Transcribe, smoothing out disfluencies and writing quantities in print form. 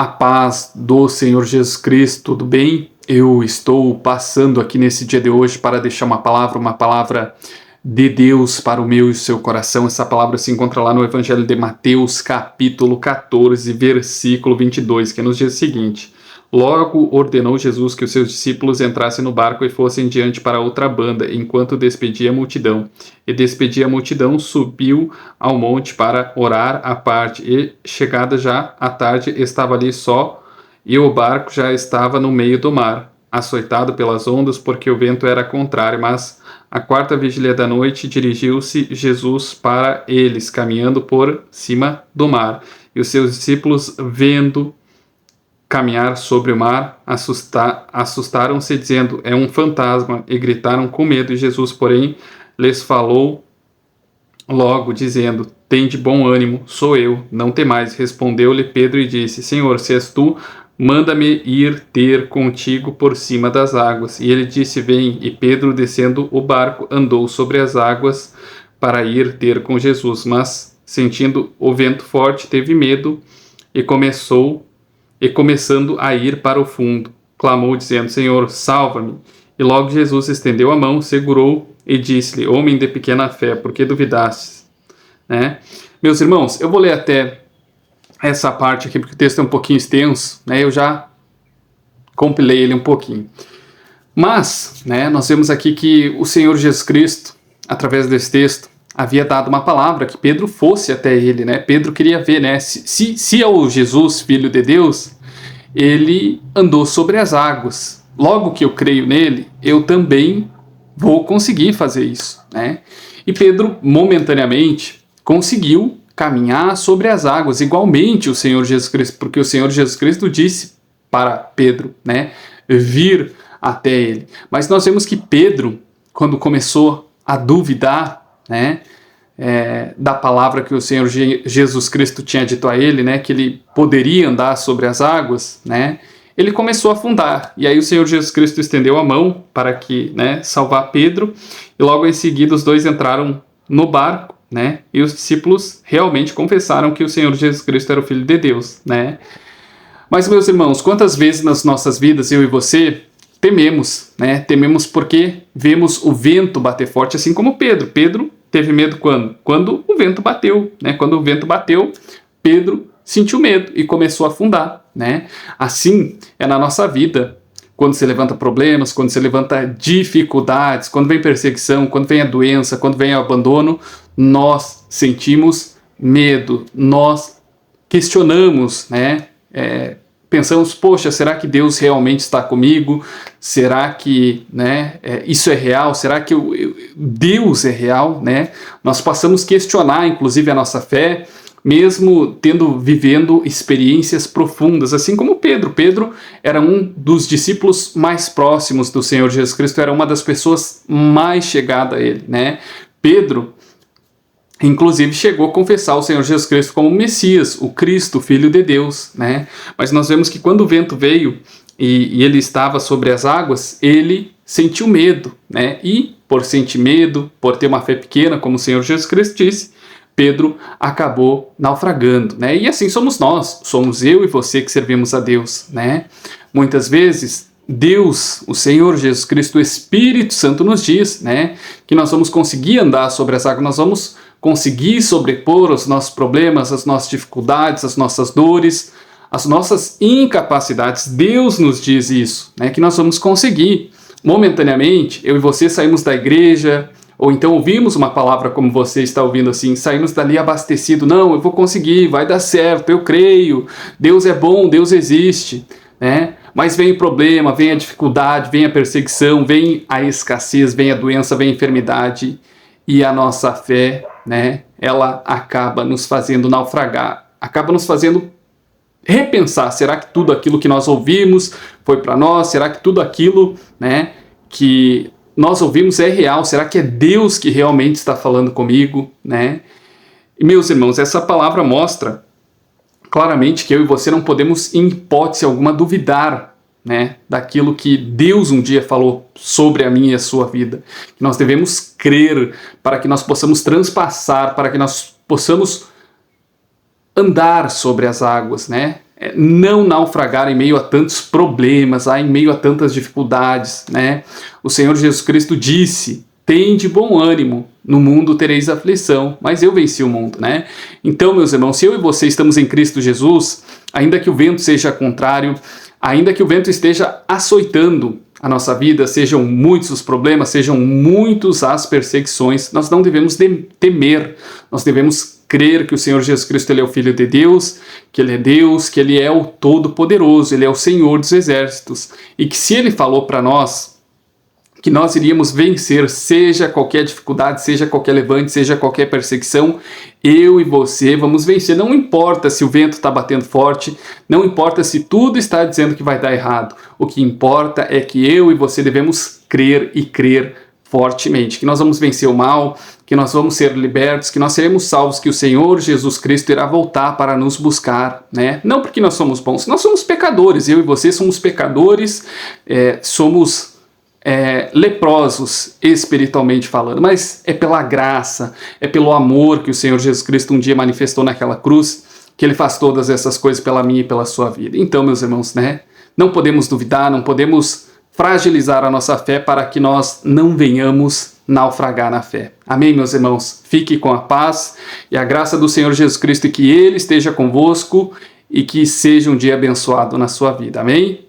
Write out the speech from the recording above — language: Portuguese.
A paz do Senhor Jesus Cristo, tudo bem? Eu estou passando aqui nesse dia de hoje para deixar uma palavra de Deus para o meu e o seu coração. Essa palavra se encontra lá no Evangelho de Mateus, capítulo 14, versículo 22, que nos diz o seguinte: Logo ordenou Jesus que os seus discípulos entrassem no barco e fossem diante para outra banda, enquanto despedia a multidão. E despedia a multidão, subiu ao monte para orar à parte. E, chegada já a tarde, estava ali só, e o barco já estava no meio do mar, açoitado pelas ondas, porque o vento era contrário. Mas, à quarta vigília da noite, dirigiu-se Jesus para eles, caminhando por cima do mar. E os seus discípulos, vendo caminhar sobre o mar, assustaram-se, dizendo: é um fantasma, e gritaram com medo. E Jesus, porém, lhes falou logo, dizendo: tende bom ânimo, sou eu, não temais. Respondeu-lhe Pedro e disse: Senhor, se és tu, manda-me ir ter contigo por cima das águas. E ele disse: vem. E Pedro, descendo o barco, andou sobre as águas para ir ter com Jesus. Mas, sentindo o vento forte, teve medo e começando a ir para o fundo, clamou, dizendo: Senhor, salva-me. E logo Jesus estendeu a mão, segurou e disse-lhe: homem de pequena fé, por que duvidastes? Né? Meus irmãos, eu vou ler até essa parte aqui, porque o texto é um pouquinho extenso, né? Eu já compilei ele um pouquinho. Mas, né, nós vemos aqui que o Senhor Jesus Cristo, através desse texto, havia dado uma palavra que Pedro fosse até ele, né? Pedro queria ver, né? Se é o Jesus, filho de Deus, ele andou sobre as águas. Logo que eu creio nele, eu também vou conseguir fazer isso, né? E Pedro, momentaneamente, conseguiu caminhar sobre as águas, igualmente o Senhor Jesus Cristo, porque o Senhor Jesus Cristo disse para Pedro, né, vir até ele. Mas nós vemos que Pedro, quando começou a duvidar, né, da palavra que o Senhor Jesus Cristo tinha dito a ele, né, que ele poderia andar sobre as águas, né, ele começou a afundar. E aí o Senhor Jesus Cristo estendeu a mão para que, né, salvar Pedro, e logo em seguida os dois entraram no barco, né, e os discípulos realmente confessaram que o Senhor Jesus Cristo era o Filho de Deus, né. Mas, meus irmãos, quantas vezes nas nossas vidas, eu e você, tememos, né, tememos porque vemos o vento bater forte, assim como Pedro. Pedro teve medo quando? Quando o vento bateu, né? Quando o vento bateu, Pedro sentiu medo e começou a afundar, né? Assim é na nossa vida. Quando se levanta problemas, quando se levanta dificuldades, quando vem perseguição, quando vem a doença, quando vem o abandono, nós sentimos medo, nós questionamos, né? Pensamos, poxa, será que Deus realmente está comigo? Será que, né, isso é real? Será que Deus é real? Né? Nós passamos a questionar, inclusive, a nossa fé, mesmo vivendo experiências profundas, assim como Pedro. Pedro era um dos discípulos mais próximos do Senhor Jesus Cristo, era uma das pessoas mais chegadas a ele. Né? Pedro, inclusive, chegou a confessar o Senhor Jesus Cristo como Messias, o Cristo, Filho de Deus, né? Mas nós vemos que quando o vento veio e ele estava sobre as águas, ele sentiu medo, né? E por sentir medo, por ter uma fé pequena, como o Senhor Jesus Cristo disse, Pedro acabou naufragando, né? E assim somos nós, somos eu e você que servimos a Deus, né? Muitas vezes Deus, o Senhor Jesus Cristo, o Espírito Santo nos diz, né, que nós vamos conseguir andar sobre as águas, nós vamos conseguir sobrepor os nossos problemas, as nossas dificuldades, as nossas dores, as nossas incapacidades. Deus nos diz isso, né, que nós vamos conseguir. Momentaneamente, eu e você saímos da igreja, ou então ouvimos uma palavra como você está ouvindo assim, saímos dali abastecido, não, eu vou conseguir, vai dar certo, eu creio, Deus é bom, Deus existe, né? Mas vem o problema, vem a dificuldade, vem a perseguição, vem a escassez, vem a doença, vem a enfermidade, e a nossa fé, né, ela acaba nos fazendo naufragar, acaba nos fazendo repensar, será que tudo aquilo que nós ouvimos foi para nós? Será que tudo aquilo, né, que nós ouvimos é real? Será que é Deus que realmente está falando comigo? Né? E, meus irmãos, essa palavra mostra claramente que eu e você não podemos, em hipótese alguma, duvidar, né, daquilo que Deus um dia falou sobre a minha e a sua vida. Nós devemos crer para que nós possamos transpassar, para que nós possamos andar sobre as águas, né? não naufragar em meio a tantos problemas, em meio a tantas dificuldades, né? O Senhor Jesus Cristo disse: tende bom ânimo, no mundo tereis aflição, mas eu venci o mundo, né? Então, meus irmãos, se eu e você estamos em Cristo Jesus, ainda que o vento seja contrário, ainda que o vento esteja açoitando a nossa vida, sejam muitos os problemas, sejam muitos as perseguições, nós não devemos temer, nós devemos crer que o Senhor Jesus Cristo ele é o Filho de Deus, que Ele é Deus, que Ele é o Todo-Poderoso, Ele é o Senhor dos Exércitos, e que se Ele falou para nós que nós iríamos vencer, seja qualquer dificuldade, seja qualquer levante, seja qualquer perseguição, eu e você vamos vencer. Não importa se o vento está batendo forte, não importa se tudo está dizendo que vai dar errado. O que importa é que eu e você devemos crer e crer fortemente, que nós vamos vencer o mal, que nós vamos ser libertos, que nós seremos salvos, que o Senhor Jesus Cristo irá voltar para nos buscar, né? Não porque nós somos bons, nós somos pecadores, eu e você somos pecadores, somos leprosos espiritualmente falando, mas é pela graça, é pelo amor que o Senhor Jesus Cristo um dia manifestou naquela cruz, que Ele faz todas essas coisas pela minha e pela sua vida. Então, meus irmãos, né, não podemos duvidar, não podemos fragilizar a nossa fé para que nós não venhamos naufragar na fé. Amém, meus irmãos? Fique com a paz e a graça do Senhor Jesus Cristo, e que Ele esteja convosco e que seja um dia abençoado na sua vida. Amém?